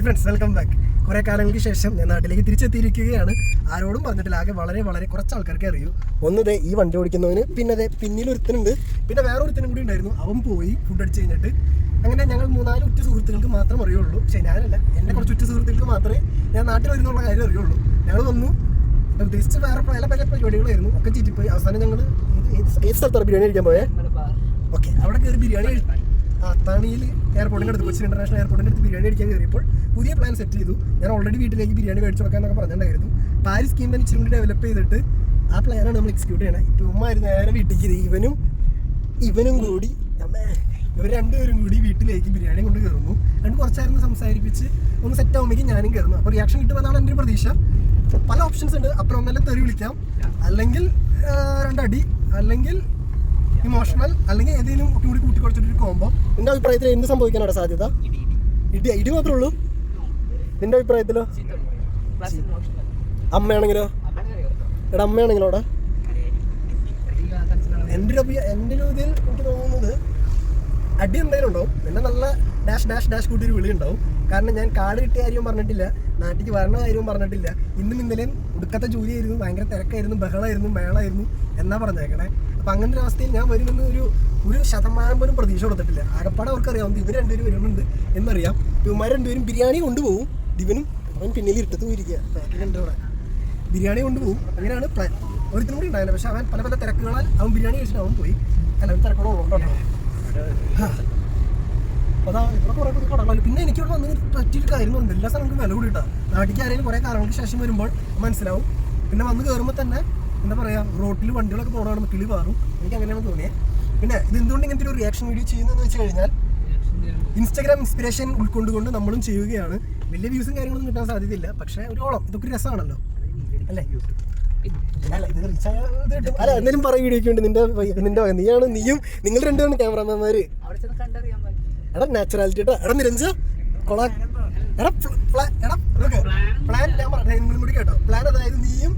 Friends, welcome back. കുറേ കാലങ്ങൾക്ക് ശേഷം ഞാൻ നാട്ടിലേക്ക് തിരിച്ചെത്തിയിരിക്കുകയാണ്. ആരോടും പറഞ്ഞിട്ടില്ല, ആകെ വളരെ വളരെ കുറച്ച് ആൾക്കാർക്ക് അറിയൂ. ഒന്നതേ ഈ വണ്ടി ഓടിക്കുന്നവന്, പിന്നെ അതെ പിന്നിൽ ഒരുത്തനുണ്ട്, പിന്നെ വേറെ ഒരുത്തനും കൂടി ഉണ്ടായിരുന്നു. അവൻ പോയി ഫുഡ് അടിച്ച് കഴിഞ്ഞിട്ട്. അങ്ങനെ ഞങ്ങൾ 3-4 ഉറ്റ സുഹൃത്തുക്കൾക്ക് മാത്രം അറിയുള്ളൂ. പക്ഷേ ഞാനല്ല, എൻ്റെ കുറച്ച് ഉറ്റ സുഹൃത്തുക്കൾക്ക് മാത്രമേ ഞാൻ നാട്ടിൽ വരുന്നുള്ള കാര്യം അറിയുള്ളൂ. ഞങ്ങൾ വന്നു, ഉദ്ദേശിച്ച് വേറെ പല പല പരിപാടികളായിരുന്നു, ഒക്കെ ചീറ്റിപ്പോയി. അവസാനം ഞങ്ങൾ ഏത് സ്ഥലത്താണ് ബിരിയാണി കഴിക്കാൻ പോയേ? ഓക്കെ, അവിടെ കയറി ബിരിയാണി താണിയിൽ എയർപോർട്ടിൻ്റെ അടുത്ത്, കൊച്ചി ഇന്റർനാഷണൽ എയർപോർട്ടിൻ്റെ അടുത്ത് ബിരിയാണി അടിക്കാൻ കയറിയപ്പോൾ പുതിയ പ്ലാൻ സെറ്റ് ചെയ്തു. ഞാൻ ഓൾറെഡി വീട്ടിലേക്ക് ബിരിയാണി കഴിച്ചു കൊടുക്കാനൊക്കെ പറഞ്ഞിട്ടുണ്ടായിരുന്നു. പാരീസ് സ്കീം തന്നെ ഇച്ചിരി കൂടി ഡെവലപ്പ് ചെയ്തിട്ട് ആ പ്ലാനാണ് നമ്മൾ എക്സിക്യൂട്ട് ചെയ്യണത്. ഇപ്പോൾ ഉമ്മായിരുന്നു നേരെ വീട്ടിലേക്ക്, ഇവനും കൂടി ഇവർ രണ്ടുപേരും കൂടി വീട്ടിലേക്ക് ബിരിയാണി കൊണ്ട് കയറുന്നു. കുറച്ചായിരുന്നു സംസാരിപ്പിച്ച് ഒന്ന് സെറ്റ് ആകുമ്പോഴേക്കും ഞാനും കയറുന്നു. അപ്പോൾ റിയാക്ഷൻ കിട്ടുമെന്നാണ് എൻ്റെ ഒരു പ്രതീക്ഷ. പല ഓപ്ഷൻസ് ഉണ്ട്. അപ്പുറം ഒന്നെല്ലാം തെറി വിളിക്കാം, അല്ലെങ്കിൽ രണ്ടടി, അല്ലെങ്കിൽ ഇമോഷണൽ, അല്ലെങ്കിൽ ഏതെങ്കിലും ഒക്കെ കൂടി കൂട്ടിക്കുറച്ചിട്ടൊരു കോമ്പോ. നിന്റെ അഭിപ്രായത്തിൽ എന്ത് സംഭവിക്കാനാണ് സാധ്യത? ഇടി മാത്രമേ ഉള്ളൂ. നിന്റെ അഭിപ്രായത്തിലോ? അമ്മയാണെങ്കിലോ? എടാ അമ്മയാണെങ്കിലോടാ? എൻ്റെ ഒരു ഇതിൽ എനിക്ക് തോന്നുന്നത് അടി എന്തായാലും ഉണ്ടാവും. പിന്നെ നല്ല ഡാഷ് കൂട്ടിയൊരു വിളി ഉണ്ടാവും. കാരണം ഞാൻ കാർഡ് കിട്ടിയ കാര്യവും പറഞ്ഞിട്ടില്ല, നാട്ടിലേക്ക് വരണ കാര്യവും പറഞ്ഞിട്ടില്ല. ഇന്നും ഇന്നലെയും ഒടുക്കത്തെ ജോലിയായിരുന്നു, ഭയങ്കര തിരക്കായിരുന്നു, ബഹളമായിരുന്നു, മേളായിരുന്നു എന്നാ പറഞ്ഞേക്കണേ. അപ്പം അങ്ങനെ ഒരു അവസ്ഥയിൽ ഞാൻ വരുമെന്ന് ഒരു ശതമാനം പോലും പ്രതീക്ഷ കൊടുത്തിട്ടില്ല. ആകപ്പാടെ അവർക്കറിയാവുന്നത് ഇവർ രണ്ടുപേരും വരുന്നുണ്ട് എന്നറിയാം. ഇവന്മാർ രണ്ടുപേരും ബിരിയാണി കൊണ്ടുപോകും. ദിവനും അവൻ പിന്നിൽ ഇരുട്ടത്ത് പോയിരിക്കുക, ബാക്കിലുണ്ടവിടെ ബിരിയാണി കൊണ്ടുപോകും. അങ്ങനെയാണ് പ്ലാൻ. ഒരുത്തിനും കൂടി ഉണ്ടായില്ല, പക്ഷെ അവൻ പല പല തിരക്കുകളാൽ അവൻ ബിരിയാണി കഴിച്ചിട്ട് അവൻ പോയി. അല്ല, അവൻ തിരക്കുകളുണ്ടോ? അതാ ഇവിടെ കുറേ പുതിയ കടകളാണ്. പിന്നെ എനിക്കിവിടെ വന്ന് പറ്റിയൊരു കാര്യങ്ങളുണ്ട്. എല്ലാ സ്ഥലങ്ങൾക്കും വില കൂടിയിട്ടാ. നാട്ടിലേക്ക് ആരെങ്കിലും കുറേ കാലങ്ങൾക്ക് ശേഷം വരുമ്പോൾ മനസ്സിലാവും. പിന്നെ വന്ന് കയറുമ്പോൾ തന്നെ എന്താ പറയുക, റോട്ടിൽ വണ്ടികളൊക്കെ പോകണമെന്ന് കിളി മാറും. എനിക്ക് അങ്ങനെയാണ് തോന്നിയത്. പിന്നെ ഇത് എന്തുകൊണ്ട് ഇങ്ങനത്തെ ഒരു റിയാക്ഷൻ വീഡിയോ ചെയ്യുന്നതെന്ന് വെച്ച് കഴിഞ്ഞാൽ ഇൻസ്റ്റാഗ്രാം ഇൻസ്പിറേഷൻ ഉൾക്കൊണ്ടുകൊണ്ട് നമ്മളും ചെയ്യുകയാണ്. വലിയ വ്യൂസും കാര്യങ്ങളൊന്നും കിട്ടാൻ സാധ്യതയില്ല, പക്ഷേ ഒരു ഓളം, ഇതൊക്കെ ഒരു രസമാണല്ലോ അല്ലേ? അല്ല, എന്തെങ്കിലും പറയും വീഡിയോക്ക് വേണ്ടി. നിന്റെ നീയും നിങ്ങൾ രണ്ടുപേരും ക്യാമറമാന്മാര്. എടാ നാച്ചുറാലിറ്റി എടാ നിരഞ്ജ കൊള എടാ പ്ലാൻ ഞാൻ പറഞ്ഞു കൂടി കേട്ടോ. പ്ലാൻ അതായത് നീയും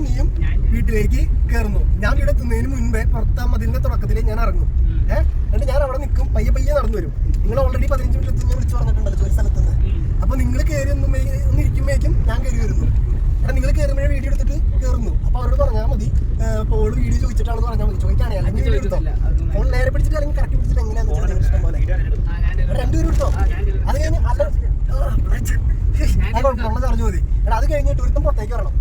നീയും വീട്ടിലേക്ക് കയറുന്നു. ഞാൻ വീട് എത്തുന്നതിന് മുൻപേ പുറത്താ മതിലിന്റെ തുടക്കത്തിലേ ഞാൻ ഇറങ്ങും. എന്നിട്ട് ഞാൻ അവിടെ നിൽക്കും, പയ്യെ നടന്നു വരും. നിങ്ങൾ ഓൾറെഡി 15 മിനിറ്റ് ഞാൻ വിളിച്ചു പറഞ്ഞിട്ടുണ്ടല്ലോ ജോലി സ്ഥലത്ത് നിന്ന്. അപ്പൊ നിങ്ങൾ കയറി ഒന്ന് ഇരിക്കുമ്പോഴേക്കും ഞാൻ കയറി വരുന്നു. എടാ നിങ്ങൾ കയറുമ്പോഴേ വീഡിയോ എടുത്തിട്ട് കയറുന്നു. അപ്പൊ അവരോട് പറഞ്ഞാൽ മതി, ഫോൺ വീഡിയോ ചോദിച്ചിട്ടാണെന്ന് പറഞ്ഞാൽ മതി. ചോദിക്കുകയാണെങ്കിൽ അല്ലെങ്കിൽ വീഡിയോ എടുത്തോ, ഫോൺ നേരെ പിടിച്ചിട്ട് അല്ലെങ്കിൽ കറക്റ്റ് പിടിച്ചിട്ട് എങ്ങനെയാണെന്ന് ഇഷ്ടം പോലെ രണ്ടുപേരും എടുത്തോ. അത് കഴിഞ്ഞ് കുഴപ്പമുള്ള ചർച്ച മതി. എടാ അത് കഴിഞ്ഞിട്ട് ഒരുത്തം പുറത്തേക്ക് വരണം.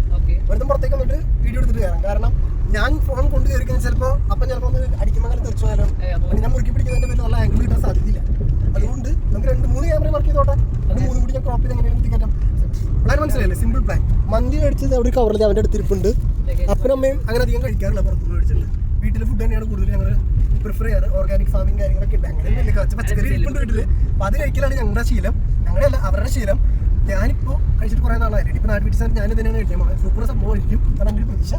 ഒരുത്തം പുറത്തേക്ക് വന്നിട്ട് വീഡിയോ എടുത്തിട്ട് കയറാം. കാരണം ഞാൻ ഫോൺ കൊണ്ട് കയറി കഴിഞ്ഞാൽ ചിലപ്പോൾ ഒന്ന് അടിക്കുമ്പോൾ അങ്ങനെ തെറിച്ചു പോയാലോ, ഞാൻ മുറുക്കി പിടിക്കുന്നതിന്റെ പേര് നല്ല ആംഗിൾ കിട്ടാൻ സാധ്യതയില്ല. അതുകൊണ്ട് നമുക്ക് 2-3 ക്യാമറ വർക്ക് ചെയ്തോട്ടെ. അത് 3 കൂടി ഞാൻ ക്രോപ്പ് ചെയ്ത് എങ്ങനെയാണ് കയറ്റാം. പ്ലാൻ മനസ്സിലായില്ലേ? Simple plan. മന്തി മേടിച്ചത് അവിടെ കവറിൽ അവൻ്റെ അടുത്തിരിപ്പുണ്ട്. അപ്പനും അമ്മയും അങ്ങനെ അധികം കഴിക്കാറില്ല പുറത്തുനിന്ന് മേടിച്ചിട്ട്. വീട്ടിൽ ഫുഡ് തന്നെയാണ് കൂടുതൽ ഞങ്ങൾ പ്രിഫർ ചെയ്യാറ്. ഓർഗാനിക് ഫാമിംഗ് കാര്യങ്ങളൊക്കെ ഉണ്ട്. അങ്ങനെ വലിയ കുറച്ച് പച്ചക്കറി ഇരിപ്പുണ്ട് വീട്ടിൽ. അപ്പോൾ അത് കഴിക്കലാണ് ഞങ്ങളുടെ ശീലം. ഞങ്ങളല്ല, അവരുടെ ശീലം. ഞാനിപ്പോൾ കഴിച്ചിട്ട് കുറേ നാളായിരുന്നു. ഇപ്പോൾ നാട്ടിൽ പിടിച്ചാൽ ഞാൻ തന്നെയാണ് കഴിക്കാൻ സൂപ്പർ സംഭവം കഴിക്കും. അതാണ് എൻ്റെ ഒരു പ്രതീക്ഷ.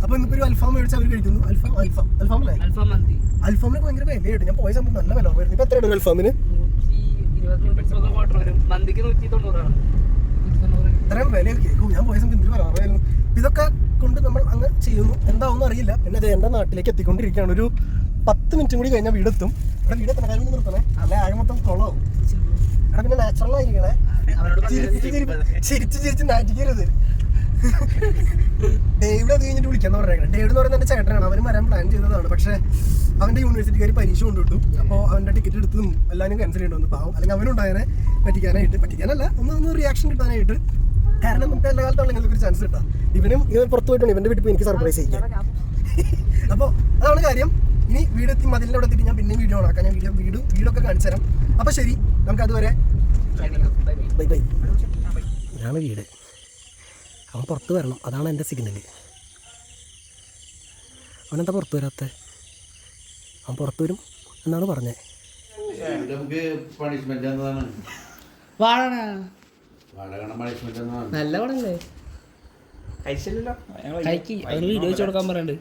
അപ്പോൾ ഇന്നിപ്പോൾ ഒരു അൽഫാം മേടിച്ച് അവർ കഴിക്കുന്നു. അൽഫാമല്ലേ? അൽഫാമിന് ഭയങ്കര വിലയായിട്ട്. ഞാൻ പോയ സമയത്ത് നല്ല വില വരുന്നു. ഇപ്പോൾ എത്രയാണ് ഒരു അൽഫാമിന്? ഇത്രയും വിലയൊക്കെ കേൾക്കും. ഞാൻ പോയ സമയത്ത് എന്തൊരു പറയാമായിരുന്നു. ഇതൊക്കെ കൊണ്ട് നമ്മൾ അങ്ങ് ചെയ്യുന്നു. എന്താവും അറിയില്ല. പിന്നെ അത് എൻ്റെ നാട്ടിലേക്ക് എത്തിക്കൊണ്ടിരിക്കുകയാണ്. ഒരു 10 മിനിറ്റും കൂടി കഴിഞ്ഞാൽ വീടെത്തും. ഇവിടെ വീടെത്തണ കാര്യം നിർത്തണേ, അല്ല ആകെ മൊത്തം കുളവും. അവിടെ പിന്നെ നാച്ചുറൽ ആയിരിക്കണേ. ചിരിച്ച് നാറ്റിക്കരുത്. ഡേവിഡ് അത് കഴിഞ്ഞിട്ട് വിളിക്കാന്ന് പറഞ്ഞേക്കണം. ഡേവിഡ് എന്ന് പറയുന്നത് എൻ്റെ ചേട്ടനാണ്. അവന് വരാൻ പ്ലാൻ ചെയ്തതാണ്. പക്ഷേ അവൻ്റെ യൂണിവേഴ്സിറ്റിക്കാർ പരീക്ഷ കൊണ്ടുവിട്ടു. അപ്പോൾ അവൻ്റെ ടിക്കറ്റ് എടുത്തും എല്ലാവരും ക്യാൻസൽ ചെയ്യേണ്ടി പാവം. അല്ലെങ്കിൽ അവനുണ്ടായതിനെ പറ്റിക്കാനല്ല ഒന്ന് റിയാക്ഷൻ കിട്ടാനായിട്ട്. കാരണം നമുക്ക് എല്ലാ കാലത്തുള്ള ഒരു ചാൻസ് കിട്ടാം. ഇവൻ പുറത്ത് പോയിട്ടുണ്ട്. ഇവൻ്റെ വീട്ടിൽ പോയി എനിക്ക് സർപ്രൈസ് ചെയ്യിക്കാം. അപ്പോൾ അതാണ് കാര്യം. ഇനി വീടെത്തി മതിലിൻ്റെ അവിടെ എത്തിയിട്ട് ഞാൻ പിന്നെ വീഡിയോ ഓണാക്കാം. ഞാൻ വീടൊക്കെ കാണിച്ചു തരാം. അപ്പോൾ ശരി, നമുക്ക് അതുവരെ ബൈ. ഇതാണ് വീട്. അവൻ പുറത്ത് വരണം, അതാണ് എൻ്റെ സിഗ്നൽ. അവനെന്താ പുറത്ത് വരാത്ത? അവൻ പുറത്ത് വരും എന്നാണ് പറഞ്ഞത്. നല്ല പടല്ലേ? കഴിച്ചില്ലല്ലോ. അവന് വീഡിയോ വെച്ച് കൊടുക്കാൻ പറയണ്ട്.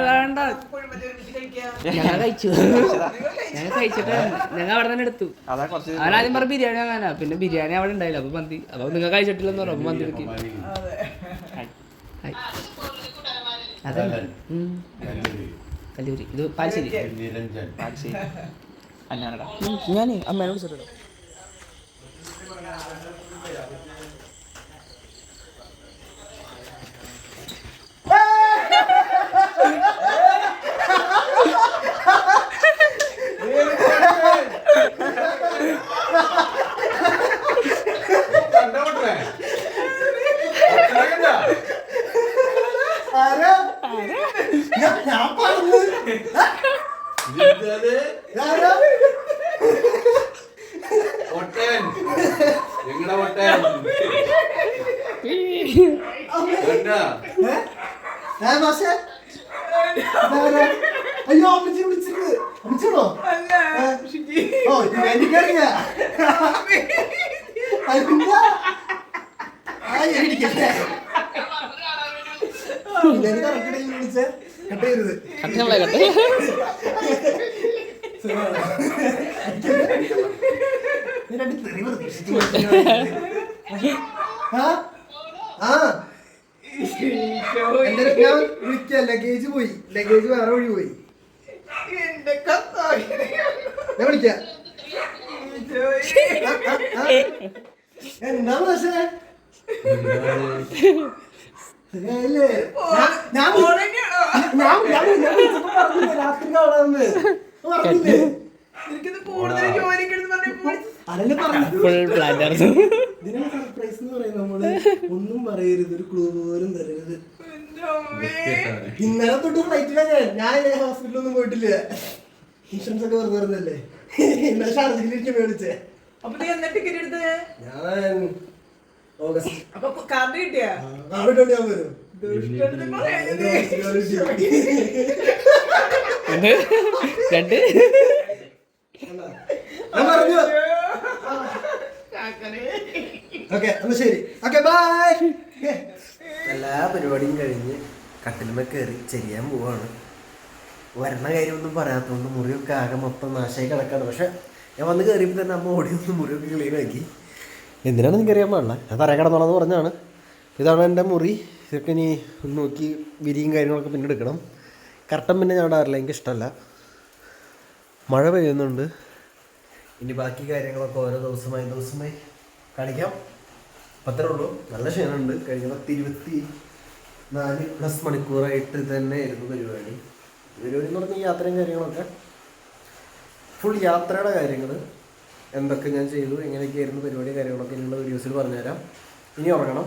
വേണ്ട ഞങ്ങൾ കഴിച്ചു ഞങ്ങൾ കഴിച്ചിട്ട് ഞങ്ങൾ അവിടെ തന്നെ എടുത്തു. അതാ കുറച്ച് അവനാദ്യം പറഞ്ഞ ബിരിയാണി അങ്ങനെ, പിന്നെ ബിരിയാണി അവിടെ ഉണ്ടായില്ല. അപ്പൊ മന്തി, അപ്പൊ നിങ്ങൾ കഴിച്ചിട്ടില്ലെന്ന് പറഞ്ഞു. അപ്പൊ മന്തി എടുക്കി അതല്ല കല്ലൂരി, ഇത് പാൽശ്ശേരി. പാൽശ്ശേരി അന്നാനടാ. ഞാൻ അമ്മേനെ വിളിച്ചിട്ടോ. ഞാൻ പറഞ്ഞു അയ്യോ അമ്മച്ചി വിളിച്ചിട്ട് അമ്മച്ചോ ഓ എനിക്കറിയ വിളിച്ചേ കട്ടയരുത് ഞാൻ വിളിക്കാം. ലഗേജ് പോയി, ലഗേജ് വേറെ വഴി പോയി. ഞാൻ വിളിക്കാം. എന്താ പക്ഷേ രാത്രി കാണാന്ന് പറഞ്ഞില്ലേ? അതല്ലേ പറഞ്ഞു ഇതിനാണ് സർപ്രൈസ് എന്ന് പറയുന്നത്. നമ്മള് ഒന്നും പറയരുത്, ഒരു ക്ലൂ പോലും തരരുത്. ഇന്നലെ തൊട്ട് ഫ്ലൈറ്റിലാണ് ഞാൻ ഹോസ്പിറ്റലൊന്നും പോയിട്ടില്ല. ഇൻഷുറൻസ് ഒക്കെ വെറുതെ വരുന്നല്ലേ. ഇന്നലെ ഷാർജയിലിരിക്കും മേടിച്ചേ. ഞാൻ ഓഗസ്റ്റ് കാർഡ് കിട്ടിയാ അവിടെ ഞാൻ വരും. രണ്ട് പറഞ്ഞു. ഓക്കെ എന്നാ ശരി, ഓക്കെ ബൈ. എല്ലാ പരിപാടിയും കഴിഞ്ഞ് കട്ടിലുമേ കയറി ചെയ്യാൻ പോവാണ്. വരണ കാര്യമൊന്നും പറയാത്തതുകൊണ്ട് മുറിയൊക്കെ ആകെ മൊത്തം നാശമായി കിടക്കാണ്. പക്ഷെ ഞാൻ വന്ന് കയറിയപ്പോൾ തന്നെ അമ്മ ഓടി വന്ന് മുറിയൊക്കെ ക്ലീൻ ആക്കി. എന്തിനാണ് നിങ്ങൾക്ക് അറിയാൻ പാടില്ല, ഞാൻ തറ കിടന്നോളാന്ന് പറഞ്ഞാണ്. ഇതാണ് എൻ്റെ മുറി. ഇതൊക്കെ ഇനി നോക്കി വിരിയും കാര്യങ്ങളൊക്കെ പിന്നെ എടുക്കണം. കർട്ടൻ പിന്നെ ഞാൻ ഇടാറില്ല, എനിക്ക് ഇഷ്ടമല്ല. മഴ പെയ്യുന്നുണ്ട്. ഇനി ബാക്കി കാര്യങ്ങളൊക്കെ ഓരോ ദിവസമായി കാണിക്കാം. അത്രേ ഉള്ളൂ. നല്ല ക്ഷീണമുണ്ട്. കഴിഞ്ഞ 24+ മണിക്കൂറായിട്ട് തന്നെയായിരുന്നു പരിപാടി എന്ന് പറഞ്ഞാൽ യാത്രയും കാര്യങ്ങളൊക്കെ ഫുൾ യാത്രയുടെ കാര്യങ്ങൾ എന്തൊക്കെ ഞാൻ ചെയ്തു, എങ്ങനെയൊക്കെയായിരുന്നു പരിപാടി കാര്യങ്ങളൊക്കെ ഇനിയുള്ള വീഡിയോസിൽ പറഞ്ഞുതരാം. ഇനി ഉറങ്ങണം.